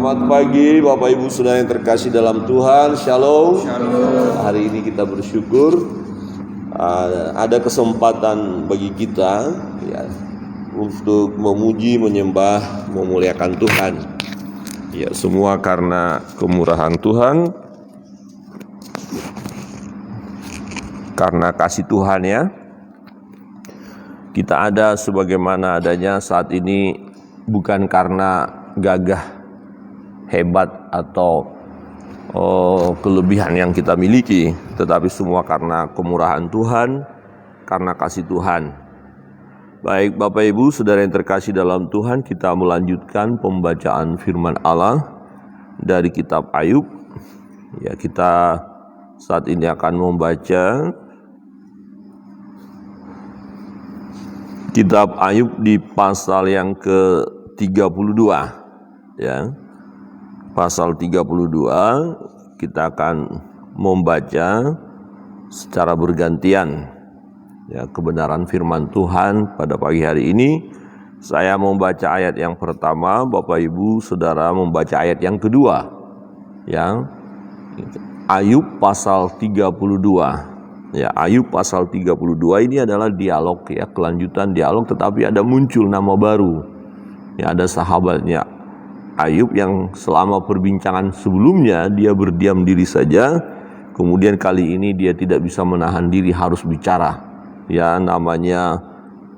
Selamat pagi Bapak Ibu Saudara yang terkasih dalam Tuhan. Shalom. Shalom. Hari ini kita bersyukur ada kesempatan bagi kita ya, untuk memuji, menyembah, memuliakan Tuhan. Ya, semua karena kemurahan Tuhan, karena kasih Tuhan ya. Kita ada sebagaimana adanya saat ini bukan karena gagah, hebat atau kelebihan yang kita miliki, tetapi semua karena kemurahan Tuhan, karena kasih Tuhan. Baik Bapak Ibu Saudara yang terkasih dalam Tuhan, kita melanjutkan pembacaan firman Allah dari kitab Ayub. Ya, kita saat ini akan membaca kitab Ayub di pasal yang ke-32 ya. Pasal 32 kita akan membaca secara bergantian ya kebenaran firman Tuhan pada pagi hari ini. Saya membaca ayat yang pertama, Bapak Ibu Saudara membaca ayat yang kedua. Ya. Ayub pasal 32. Ya, Ayub pasal 32 ini adalah dialog ya, kelanjutan dialog, tetapi ada muncul nama baru. Ya, ada sahabatnya Ayub yang selama perbincangan sebelumnya dia berdiam diri saja, kemudian kali ini dia tidak bisa menahan diri, harus bicara. Ya, namanya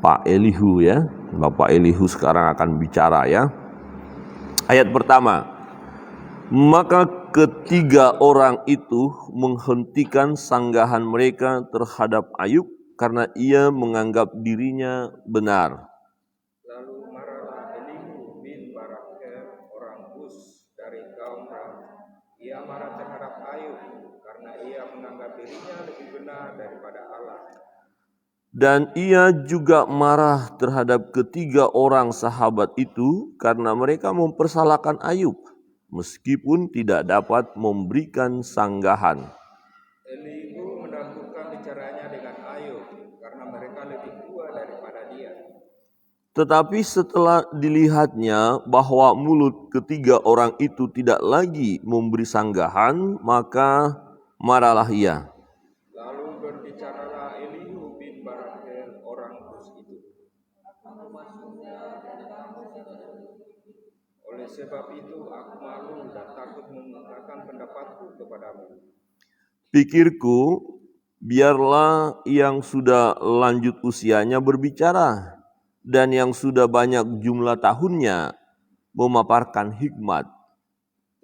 Pak Elihu ya. Bapak Elihu sekarang akan bicara ya. Ayat pertama. Maka ketiga orang itu menghentikan sanggahan mereka terhadap Ayub karena ia menganggap dirinya benar. Lalu marahlah Elihu bin Barakhel orang Bus dari kaum Ram. Ia marah terhadap Ayub karena ia menganggap dirinya lebih benar daripada Allah. Dan ia juga marah terhadap ketiga orang sahabat itu karena mereka mempersalahkan Ayub, meskipun tidak dapat memberikan sanggahan. Elihu mendahulukan bicaranya dengan Ayub karena mereka lebih tua daripada dia. Tetapi setelah dilihatnya bahwa mulut ketiga orang itu tidak lagi memberi sanggahan, maka marahlah ia. Lalu berbicaralah Elihu bin Barakhel orang Bus itu. Oleh sebab itu aku malu dan takut mengungkapkan pendapatku kepadamu. Pikirku, biarlah yang sudah lanjut usianya berbicara, dan yang sudah banyak jumlah tahunnya memaparkan hikmat.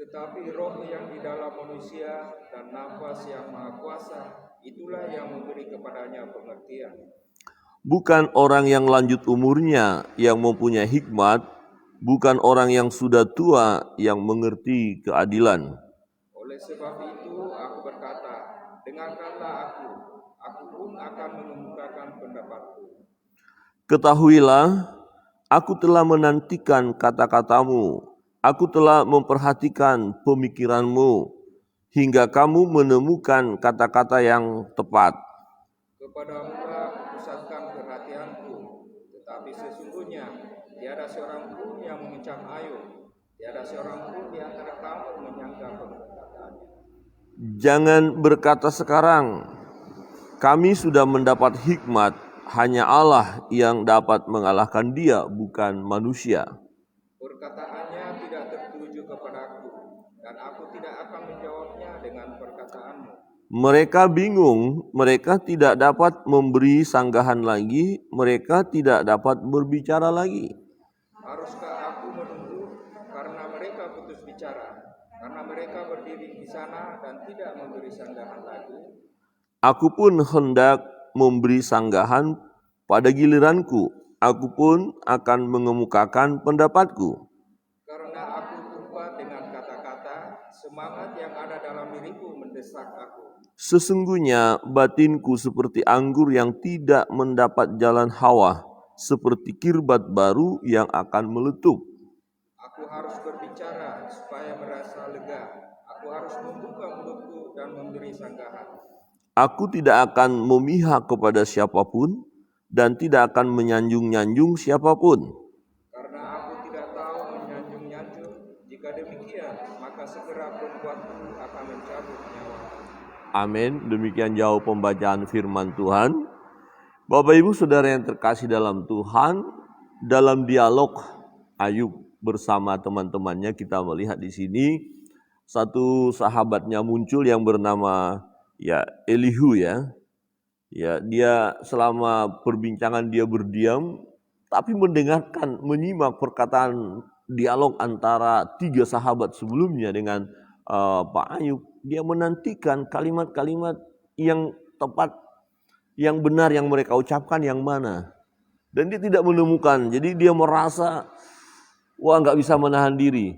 Tetapi roh yang di dalam manusia dan nafas yang maha kuasa, itulah yang memberi kepadanya pengertian. Bukan orang yang lanjut umurnya yang mempunyai hikmat, bukan orang yang sudah tua yang mengerti keadilan. Oleh sebab itu aku berkata, dengarkanlah aku pun akan mengemukakan pendapatku. Ketahuilah, aku telah menantikan kata-katamu, aku telah memperhatikan pemikiranmu, hingga kamu menemukan kata-kata yang tepat. Kepadamu lah pusatkan perhatianku, tetapi sesungguhnya tiada seorang pun yang mengencam Ayub, tiada seorang pun di antara kamu menyangka perkataannya. Jangan berkata sekarang, kami sudah mendapat hikmat, hanya Allah yang dapat mengalahkan dia, bukan manusia. Perkataannya tidak tertuju kepadaku, dan aku tidak akan menjawabnya dengan perkataanmu. Mereka bingung, mereka tidak dapat memberi sanggahan lagi, mereka tidak dapat berbicara lagi. Haruskah aku menunggu karena mereka putus bicara, karena mereka berdiri di sana dan tidak memberi sanggahan lagi? Aku pun hendak memberi sanggahan pada giliranku, aku pun akan mengemukakan pendapatku. Karena aku lupa dengan kata-kata, semangat yang ada dalam diriku mendesak aku. Sesungguhnya batinku seperti anggur yang tidak mendapat jalan hawa, seperti kirbat baru yang akan meletup. Aku harus berbicara supaya merasa lega. Aku harus membuka mulutku dan memberi sanggahan. Aku tidak akan memihak kepada siapapun dan tidak akan menyanjung-nyanjung siapapun. Karena aku tidak tahu menyanjung-nyanjung, jika demikian Amin. Demikian jauh pembacaan firman Tuhan. Bapak Ibu Saudara yang terkasih dalam Tuhan, dalam dialog Ayub bersama teman-temannya kita melihat di sini satu sahabatnya muncul yang bernama Elihu ya. Ya, dia selama perbincangan dia berdiam tapi mendengarkan, menyimak perkataan dialog antara tiga sahabat sebelumnya dengan Pak Ayub. Dia menantikan kalimat-kalimat yang tepat, yang benar yang mereka ucapkan yang mana. Dan dia tidak menemukan, jadi dia merasa nggak bisa menahan diri.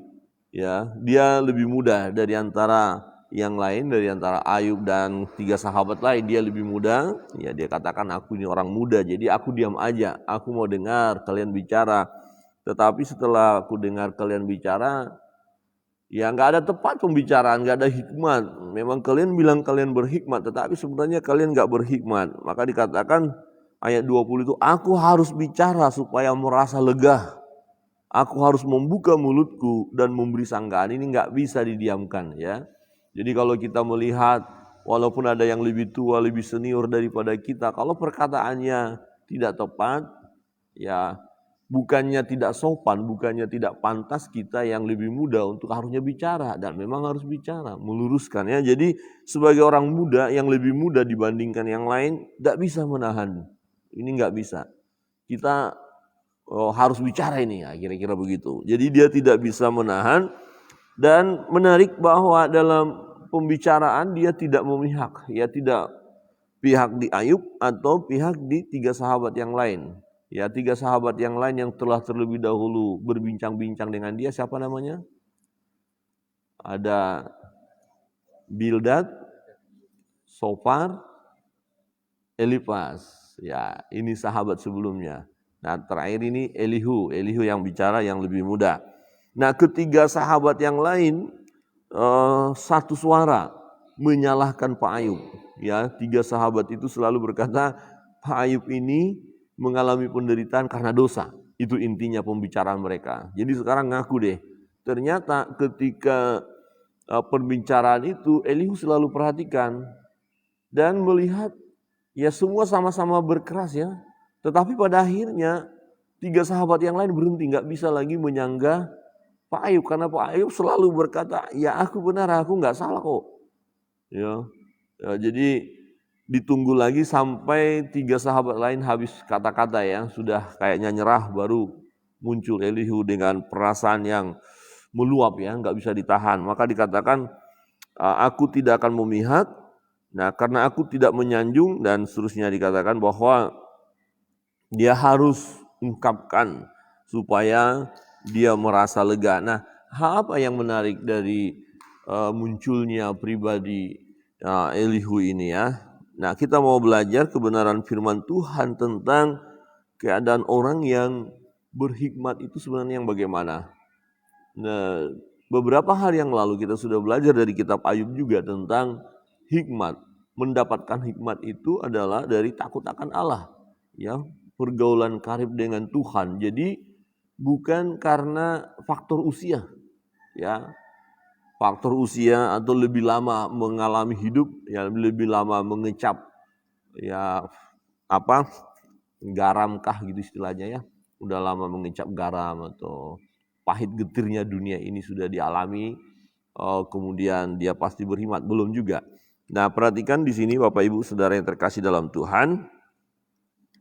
Ya, dia lebih muda dari antara yang lain, dari antara Ayub dan tiga sahabat lain, dia lebih muda. Ya, dia katakan aku ini orang muda, jadi aku diam aja. Aku mau dengar kalian bicara. Tetapi setelah aku dengar kalian bicara, ya nggak ada tepat pembicaraan, nggak ada hikmat. Memang kalian bilang kalian berhikmat, tetapi sebenarnya kalian nggak berhikmat. Maka dikatakan ayat 20 itu, aku harus bicara supaya merasa lega. Aku harus membuka mulutku dan memberi sanggahan. Ini nggak bisa didiamkan ya. Jadi kalau kita melihat, walaupun ada yang lebih tua, lebih senior daripada kita, kalau perkataannya tidak tepat, ya bukannya tidak sopan, bukannya tidak pantas kita yang lebih muda untuk harusnya bicara. Dan memang harus bicara, meluruskan ya. Jadi sebagai orang muda yang lebih muda dibandingkan yang lain, tidak bisa menahan. Ini nggak bisa. Kita harus bicara ini ya, kira-kira begitu. Jadi dia tidak bisa menahan. Dan menarik bahwa dalam pembicaraan dia tidak memihak. Ya, tidak pihak di Ayub atau pihak di tiga sahabat yang lain. Ya, tiga sahabat yang lain yang telah terlebih dahulu berbincang-bincang dengan dia, siapa namanya? Ada Bildad, Sofar, Elifaz. Ya, ini sahabat sebelumnya. Nah, terakhir ini Elihu yang bicara yang lebih muda. Nah, ketiga sahabat yang lain satu suara menyalahkan Pak Ayub. Ya, tiga sahabat itu selalu berkata, Pak Ayub ini mengalami penderitaan karena dosa. Itu intinya pembicaraan mereka. Jadi sekarang ngaku deh. Ternyata ketika pembicaraan itu Elihu selalu perhatikan dan melihat ya semua sama-sama berkeras ya. Tetapi pada akhirnya tiga sahabat yang lain berhenti, nggak bisa lagi menyanggah Pak Ayub karena Pak Ayub selalu berkata, ya aku benar, aku nggak salah kok. Ya, jadi ditunggu lagi sampai tiga sahabat lain habis kata-kata ya, sudah kayaknya nyerah, baru muncul Elihu dengan perasaan yang meluap ya, nggak bisa ditahan. Maka dikatakan, aku tidak akan memihak, nah karena aku tidak menyanjung, dan seterusnya dikatakan bahwa dia harus ungkapkan supaya dia merasa lega. Nah, apa yang menarik dari munculnya pribadi Elihu ini ya? Nah, kita mau belajar kebenaran firman Tuhan tentang keadaan orang yang berhikmat itu sebenarnya yang bagaimana. Nah, beberapa hari yang lalu kita sudah belajar dari kitab Ayub juga tentang hikmat. Mendapatkan hikmat itu adalah dari takut akan Allah. Ya, pergaulan karib dengan Tuhan. Jadi bukan karena faktor usia. Ya, faktor usia atau lebih lama mengalami hidup, ya lebih lama mengecap ya garamkah gitu istilahnya ya, udah lama mengecap garam atau pahit getirnya dunia ini sudah dialami, kemudian dia pasti berhikmat, belum juga. Nah, perhatikan di sini Bapak Ibu Saudara yang terkasih dalam Tuhan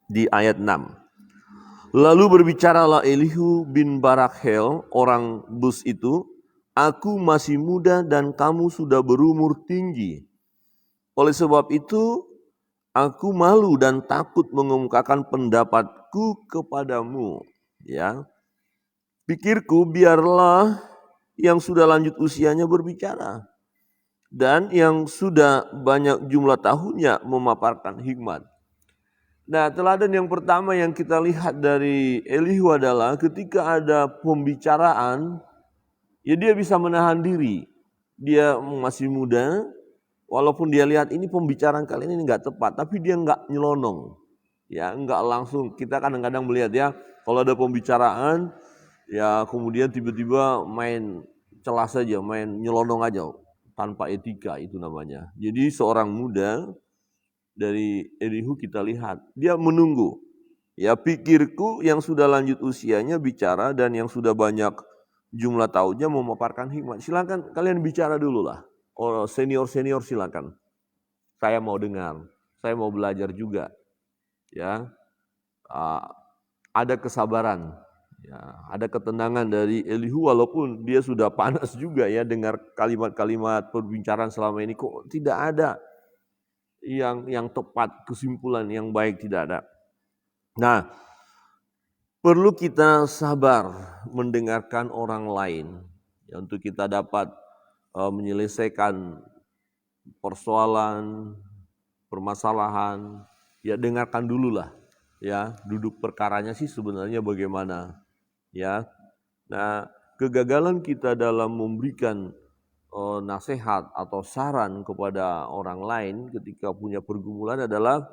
di ayat 6. Lalu berbicaralah Elihu bin Barakhel orang Bus itu, aku masih muda dan kamu sudah berumur tinggi. Oleh sebab itu, aku malu dan takut mengemukakan pendapatku kepadamu. Ya, pikirku biarlah yang sudah lanjut usianya berbicara, dan yang sudah banyak jumlah tahunnya memaparkan hikmat. Nah, teladan yang pertama yang kita lihat dari Elihu adalah ketika ada pembicaraan, ya dia bisa menahan diri. Dia masih muda, walaupun dia lihat ini pembicaraan kali ini nggak tepat, tapi dia nggak nyelonong. Ya, nggak langsung. Kita kadang-kadang melihat ya, kalau ada pembicaraan, ya kemudian tiba-tiba main celah saja, main nyelonong aja. tanpa etika itu namanya. Jadi seorang muda dari Elihu kita lihat, dia menunggu. Ya, pikirku yang sudah lanjut usianya bicara dan yang sudah banyak jumlah tahunnya memaparkan hikmat. Silakan kalian bicara dulu lah. Oh, senior-senior silakan. Saya mau dengar, saya mau belajar juga. Ya, ada kesabaran, ya, ada ketenangan dari Elihu walaupun dia sudah panas juga ya dengar kalimat-kalimat perbincangan selama ini, kok tidak ada yang tepat, kesimpulan yang baik tidak ada. Nah, perlu kita sabar mendengarkan orang lain ya, untuk kita dapat menyelesaikan persoalan, permasalahan, ya dengarkan dulu lah, ya duduk perkaranya sih sebenarnya bagaimana, ya. Nah, kegagalan kita dalam memberikan nasihat atau saran kepada orang lain ketika punya pergumulan adalah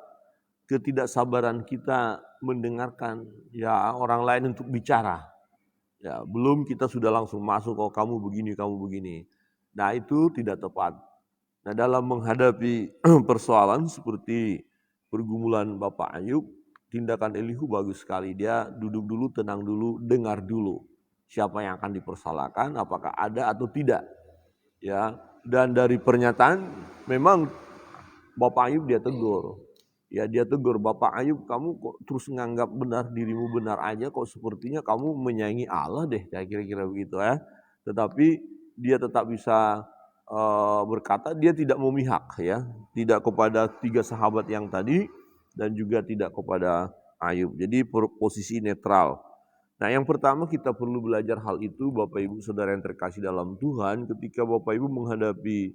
ketidaksabaran kita mendengarkan ya orang lain untuk bicara. Ya, belum kita sudah langsung masuk, oh kamu begini, kamu begini. Nah, itu tidak tepat. Nah, dalam menghadapi persoalan seperti pergumulan Bapak Ayub, tindakan Elihu bagus sekali. Dia duduk dulu, tenang dulu, dengar dulu siapa yang akan dipersalahkan, apakah ada atau tidak. Ya, dan dari pernyataan memang Bapak Ayub dia tegur. Ya, dia tegur, Bapak Ayub, kamu kok terus menganggap benar dirimu benar aja, kok sepertinya kamu menyaingi Allah deh, kayak kira-kira begitu ya. Tetapi dia tetap bisa berkata, dia tidak memihak ya, tidak kepada 3 sahabat yang tadi dan juga tidak kepada Ayub. Jadi posisi netral. Nah, yang pertama kita perlu belajar hal itu, Bapak Ibu Saudara yang terkasih dalam Tuhan, ketika Bapak Ibu menghadapi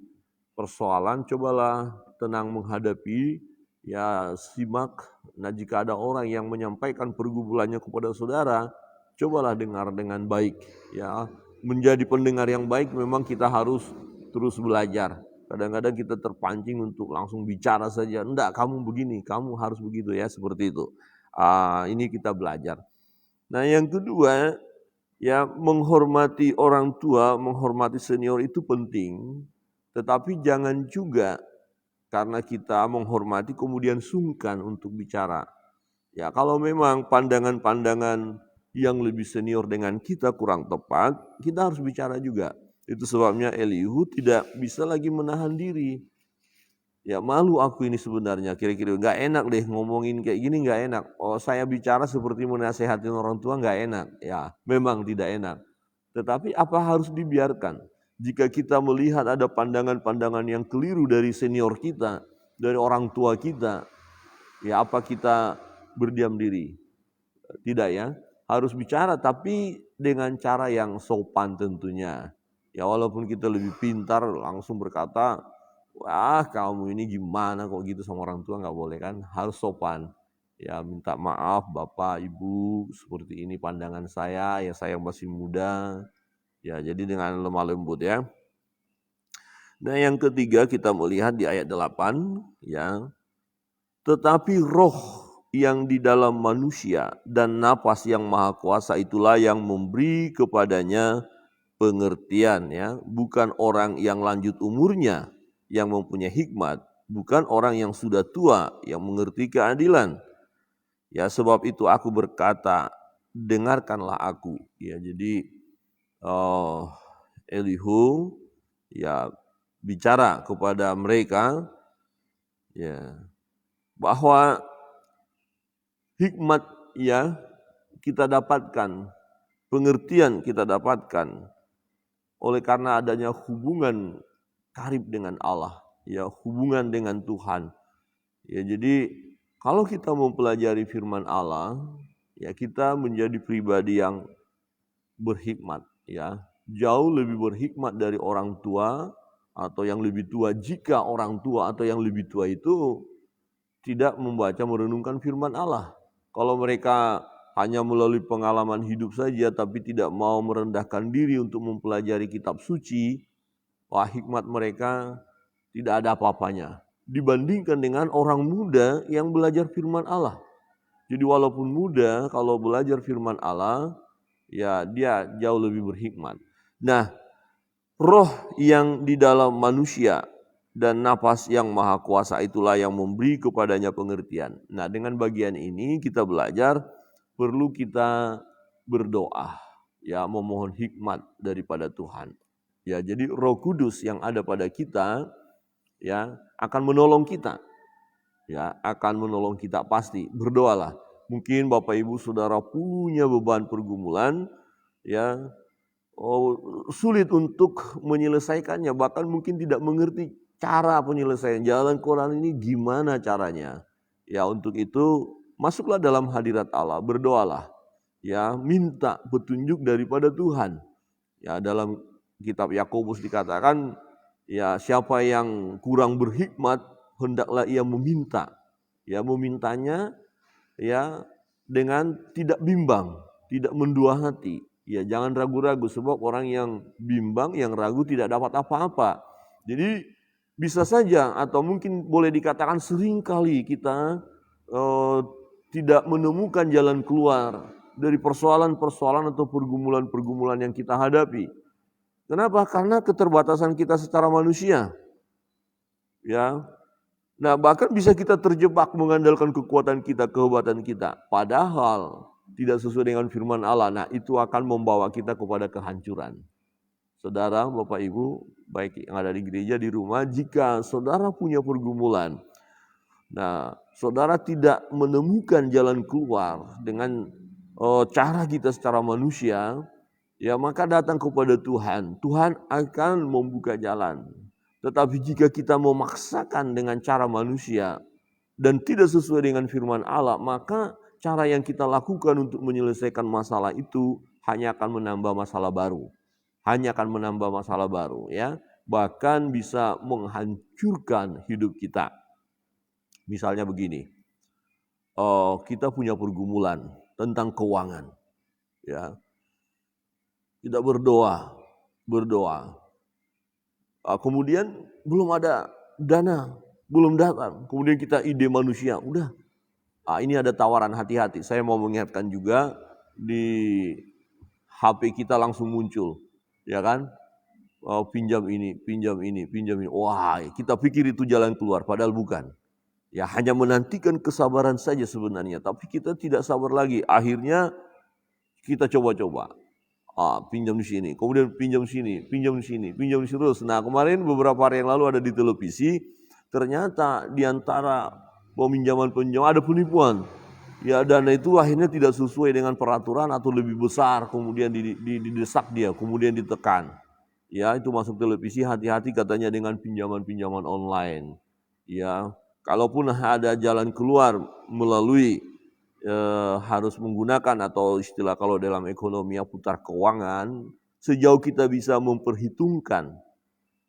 persoalan, cobalah tenang menghadapi, ya simak. Nah, jika ada orang yang menyampaikan pergumulannya kepada saudara, cobalah dengar dengan baik. Ya, menjadi pendengar yang baik memang kita harus terus belajar. Kadang-kadang kita terpancing untuk langsung bicara saja. Enggak, kamu begini, kamu harus begitu ya, seperti itu. Ini kita belajar. Nah, yang kedua, ya menghormati orang tua, menghormati senior itu penting. Tetapi jangan juga karena kita menghormati kemudian sungkan untuk bicara. Ya, kalau memang pandangan-pandangan yang lebih senior dengan kita kurang tepat, kita harus bicara juga. Itu sebabnya Elihu tidak bisa lagi menahan diri. Ya, malu aku ini sebenarnya, kira-kira nggak enak deh ngomongin kayak gini, nggak enak. Oh, saya bicara seperti menasehatin orang tua, nggak enak. Ya, memang tidak enak. Tetapi apa harus dibiarkan? Jika kita melihat ada pandangan-pandangan yang keliru dari senior kita, dari orang tua kita, ya apa kita berdiam diri? Tidak ya, harus bicara tapi dengan cara yang sopan tentunya. Ya walaupun kita lebih pintar langsung berkata, wah kamu ini gimana kok gitu sama orang tua, nggak boleh kan, harus sopan. Ya minta maaf Bapak Ibu, seperti ini pandangan saya, ya saya masih muda. Ya, jadi dengan lemah lembut ya. Nah, yang ketiga kita melihat di ayat 8 ya. Tetapi roh yang di dalam manusia dan napas yang maha kuasa itulah yang memberi kepadanya pengertian ya, bukan orang yang lanjut umurnya yang mempunyai hikmat, bukan orang yang sudah tua yang mengerti keadilan. Ya, sebab itu aku berkata, dengarkanlah aku. Ya, jadi Elihu ya bicara kepada mereka ya bahwa hikmat ya kita dapatkan, pengertian kita dapatkan oleh karena adanya hubungan karib dengan Allah, ya hubungan dengan Tuhan. Ya, jadi kalau kita mempelajari firman Allah, ya kita menjadi pribadi yang berhikmat, ya jauh lebih berhikmat dari orang tua atau yang lebih tua, jika orang tua atau yang lebih tua itu tidak membaca merenungkan firman Allah. Kalau mereka hanya melalui pengalaman hidup saja tapi tidak mau merendahkan diri untuk mempelajari kitab suci, wah hikmat mereka tidak ada apa-apanya dibandingkan dengan orang muda yang belajar firman Allah. Jadi walaupun muda, kalau belajar firman Allah, ya dia jauh lebih berhikmat. Nah, roh yang di dalam manusia dan napas yang maha kuasa itulah yang memberi kepadanya pengertian. Nah, dengan bagian ini kita belajar perlu kita berdoa, ya, memohon hikmat daripada Tuhan. Ya, jadi Roh Kudus yang ada pada kita, ya, akan menolong kita. Ya, akan menolong kita pasti. Berdoalah. Mungkin Bapak Ibu Saudara punya beban pergumulan, ya, sulit untuk menyelesaikannya, bahkan mungkin tidak mengerti cara penyelesaian jalan Quran ini gimana caranya. Ya, untuk itu masuklah dalam hadirat Allah, berdoalah. Ya, minta petunjuk daripada Tuhan. Ya, dalam kitab Yakobus dikatakan, ya, siapa yang kurang berhikmat hendaklah ia meminta. Ya, memintanya ya dengan tidak bimbang, tidak mendua hati. Ya, jangan ragu-ragu, sebab orang yang bimbang, yang ragu tidak dapat apa-apa. Jadi bisa saja atau mungkin boleh dikatakan sering kali kita tidak menemukan jalan keluar dari persoalan-persoalan atau pergumulan-pergumulan yang kita hadapi. Kenapa? Karena keterbatasan kita secara manusia. Ya. Nah, bahkan bisa kita terjebak mengandalkan kekuatan kita, kehebatan kita. Padahal tidak sesuai dengan firman Allah. Nah, itu akan membawa kita kepada kehancuran. Saudara, Bapak Ibu, baik yang ada di gereja, di rumah, jika saudara punya pergumulan, nah, saudara tidak menemukan jalan keluar dengan cara kita secara manusia, ya maka datang kepada Tuhan. Tuhan akan membuka jalan. Tetapi jika kita memaksakan dengan cara manusia dan tidak sesuai dengan firman Allah, maka cara yang kita lakukan untuk menyelesaikan masalah itu hanya akan menambah masalah baru. Hanya akan menambah masalah baru, ya. Bahkan bisa menghancurkan hidup kita. Misalnya begini, kita punya pergumulan tentang keuangan, ya. Kita berdoa. Kemudian belum ada dana, belum datang. Kemudian kita ide manusia, udah. Ini ada tawaran, hati-hati. Saya mau mengingatkan juga di HP kita langsung muncul, ya kan? Pinjam ini. Wah, kita pikir itu jalan keluar, padahal bukan. Ya, hanya menantikan kesabaran saja sebenarnya, tapi kita tidak sabar lagi. Akhirnya kita coba-coba. Pinjam di sini, kemudian pinjam sini terus. Nah, kemarin beberapa hari yang lalu ada di televisi, ternyata di antara peminjaman ada penipuan. Ya, dana itu akhirnya tidak sesuai dengan peraturan atau lebih besar, kemudian didesak dia, kemudian ditekan. Ya, itu masuk televisi, hati-hati katanya dengan pinjaman-pinjaman online. Ya, kalaupun ada jalan keluar melalui harus menggunakan atau istilah kalau dalam ekonomi putar keuangan, sejauh kita bisa memperhitungkan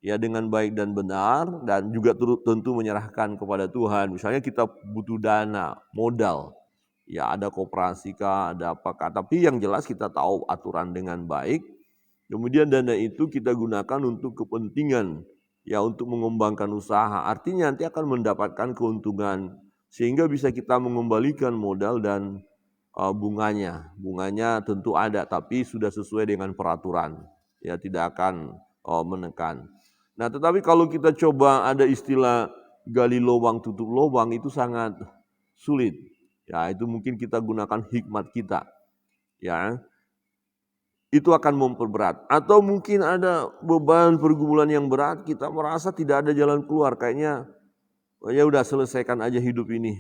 ya dengan baik dan benar, dan juga tentu menyerahkan kepada Tuhan. Misalnya kita butuh dana, modal, ya ada koperasi kah, ada apakah, tapi yang jelas kita tahu aturan dengan baik. Kemudian dana itu kita gunakan untuk kepentingan, ya untuk mengembangkan usaha. Artinya nanti akan mendapatkan keuntungan, sehingga bisa kita mengembalikan modal dan bunganya. Bunganya tentu ada, tapi sudah sesuai dengan peraturan. Ya, tidak akan menekan. Nah, tetapi kalau kita coba ada istilah gali lubang tutup lubang, itu sangat sulit. Ya, itu mungkin kita gunakan hikmat kita. Ya, itu akan memperberat. Atau mungkin ada beban pergumulan yang berat, kita merasa tidak ada jalan keluar, kayaknya ya udah selesaikan aja hidup ini.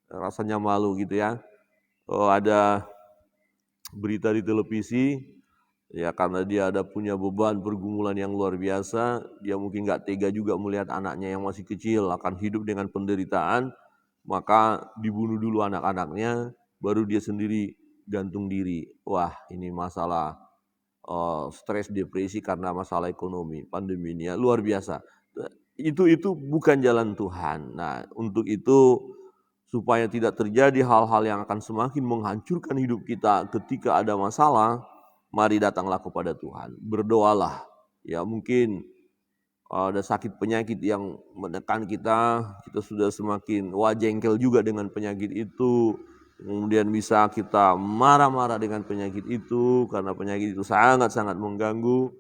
Rasanya malu gitu ya. Ada berita di televisi, ya karena dia ada punya beban pergumulan yang luar biasa, dia mungkin gak tega juga melihat anaknya yang masih kecil akan hidup dengan penderitaan, maka dibunuh dulu anak-anaknya, baru dia sendiri gantung diri. Wah, ini masalah stres, depresi karena masalah ekonomi, pandemi ini ya, luar biasa. Itu bukan jalan Tuhan. Nah, untuk itu supaya tidak terjadi hal-hal yang akan semakin menghancurkan hidup kita ketika ada masalah, mari datanglah kepada Tuhan. Berdoalah. Ya, mungkin ada sakit penyakit yang menekan kita sudah semakin jengkel juga dengan penyakit itu. Kemudian bisa kita marah-marah dengan penyakit itu karena penyakit itu sangat-sangat mengganggu.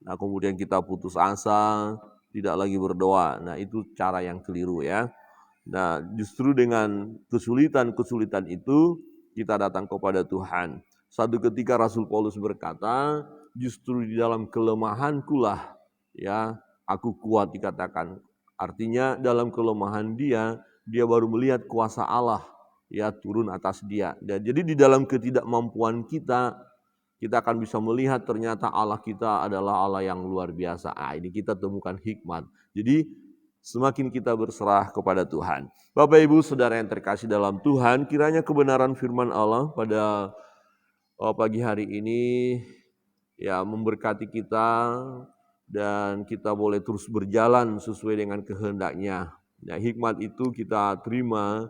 Nah, kemudian kita putus asa, tidak lagi berdoa. Nah, itu cara yang keliru ya. Nah, justru dengan kesulitan-kesulitan itu kita datang kepada Tuhan. Satu ketika Rasul Paulus berkata, justru di dalam kelemahanku lah ya aku kuat, dikatakan. Artinya dalam kelemahan dia baru melihat kuasa Allah ya turun atas dia. Dan jadi di dalam ketidakmampuan kita akan bisa melihat ternyata Allah kita adalah Allah yang luar biasa. Ini kita temukan hikmat. Jadi semakin kita berserah kepada Tuhan. Bapak Ibu Saudara yang terkasih dalam Tuhan, kiranya kebenaran firman Allah pada pagi hari ini ya memberkati kita dan kita boleh terus berjalan sesuai dengan kehendaknya. Ya, hikmat itu kita terima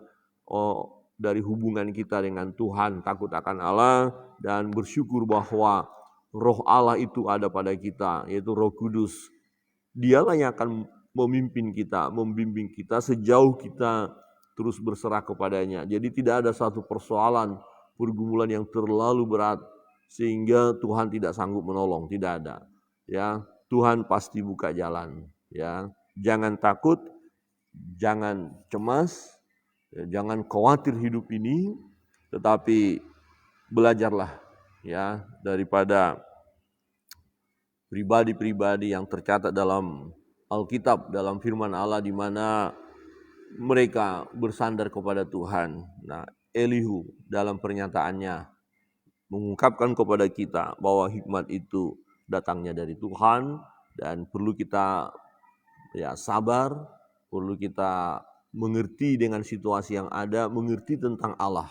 dari hubungan kita dengan Tuhan, takut akan Allah dan bersyukur bahwa Roh Allah itu ada pada kita, yaitu Roh Kudus. Dialah yang akan memimpin kita, membimbing kita sejauh kita terus berserah kepadanya. Jadi tidak ada satu persoalan, pergumulan yang terlalu berat sehingga Tuhan tidak sanggup menolong, tidak ada. Ya, Tuhan pasti buka jalan, ya. Jangan takut, jangan cemas, jangan khawatir hidup ini, tetapi belajarlah ya daripada pribadi-pribadi yang tercatat dalam Alkitab, dalam firman Allah di mana mereka bersandar kepada Tuhan. Nah, Elihu dalam pernyataannya mengungkapkan kepada kita bahwa hikmat itu datangnya dari Tuhan dan perlu kita ya sabar, perlu kita mengerti dengan situasi yang ada, mengerti tentang Allah.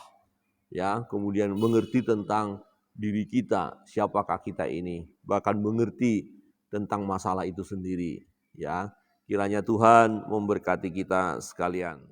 Ya, kemudian mengerti tentang diri kita, siapakah kita ini, bahkan mengerti tentang masalah itu sendiri, ya. Kiranya Tuhan memberkati kita sekalian.